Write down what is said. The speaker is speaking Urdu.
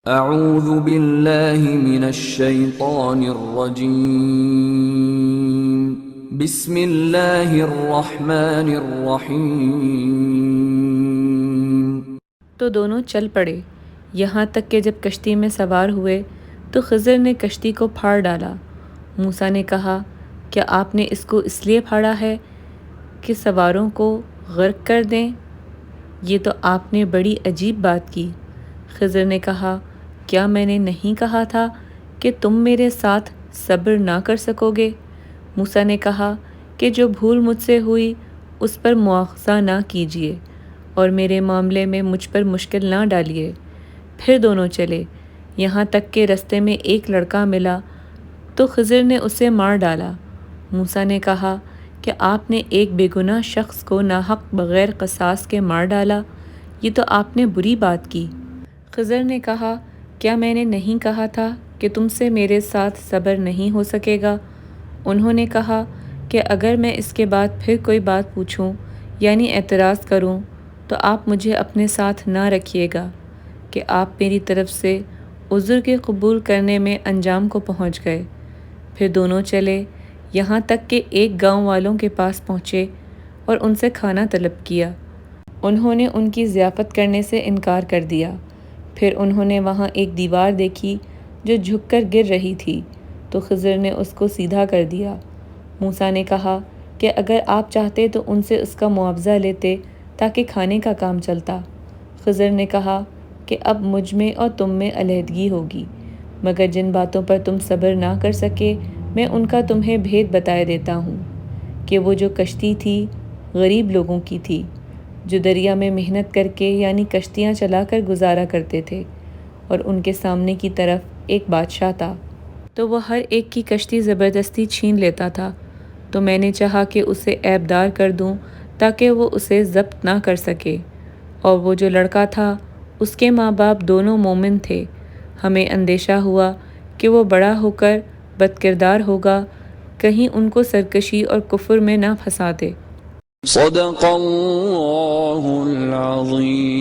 اعوذ باللہ من الشیطان الرجیم بسم اللہ الرحمن الرحیم۔ تو دونوں چل پڑے، یہاں تک کہ جب کشتی میں سوار ہوئے تو خضر نے کشتی کو پھاڑ ڈالا۔ موسیٰ نے کہا، کیا آپ نے اس کو اس لیے پھاڑا ہے کہ سواروں کو غرق کر دیں؟ یہ تو آپ نے بڑی عجیب بات کی۔ خضر نے کہا، کیا میں نے نہیں کہا تھا کہ تم میرے ساتھ صبر نہ کر سکو گے؟ موسیٰ نے کہا کہ جو بھول مجھ سے ہوئی اس پر مواخذہ نہ کیجیے اور میرے معاملے میں مجھ پر مشکل نہ ڈالیے۔ پھر دونوں چلے، یہاں تک کہ رستے میں ایک لڑکا ملا تو خضر نے اسے مار ڈالا۔ موسیٰ نے کہا کہ آپ نے ایک بے گناہ شخص کو ناحق بغیر قصاص کے مار ڈالا، یہ تو آپ نے بری بات کی۔ خضر نے کہا، کیا میں نے نہیں کہا تھا کہ تم سے میرے ساتھ صبر نہیں ہو سکے گا؟ انہوں نے کہا کہ اگر میں اس کے بعد پھر کوئی بات پوچھوں یعنی اعتراض کروں تو آپ مجھے اپنے ساتھ نہ رکھیے گا کہ آپ میری طرف سے عذر کے قبول کرنے میں انجام کو پہنچ گئے۔ پھر دونوں چلے، یہاں تک کہ ایک گاؤں والوں کے پاس پہنچے اور ان سے کھانا طلب کیا۔ انہوں نے ان کی ضیافت کرنے سے انکار کر دیا۔ پھر انہوں نے وہاں ایک دیوار دیکھی جو جھک کر گر رہی تھی تو خضر نے اس کو سیدھا کر دیا۔ موسیٰ نے کہا کہ اگر آپ چاہتے تو ان سے اس کا معاوضہ لیتے تاکہ کھانے کا کام چلتا۔ خضر نے کہا کہ اب مجھ میں اور تم میں علیحدگی ہوگی، مگر جن باتوں پر تم صبر نہ کر سکے میں ان کا تمہیں بھید بتائے دیتا ہوں کہ وہ جو کشتی تھی غریب لوگوں کی تھی جو دریا میں محنت کر کے یعنی کشتیاں چلا کر گزارا کرتے تھے، اور ان کے سامنے کی طرف ایک بادشاہ تھا تو وہ ہر ایک کی کشتی زبردستی چھین لیتا تھا، تو میں نے چاہا کہ اسے عیبدار کر دوں تاکہ وہ اسے ضبط نہ کر سکے، اور وہ جو لڑکا تھا اس کے ماں باپ دونوں مومن تھے۔ ہمیں اندیشہ ہوا کہ وہ بڑا ہو کر بد کردار ہوگا، کہیں ان کو سرکشی اور کفر میں نہ پھنسا دے۔ صدق اللہ العظیم۔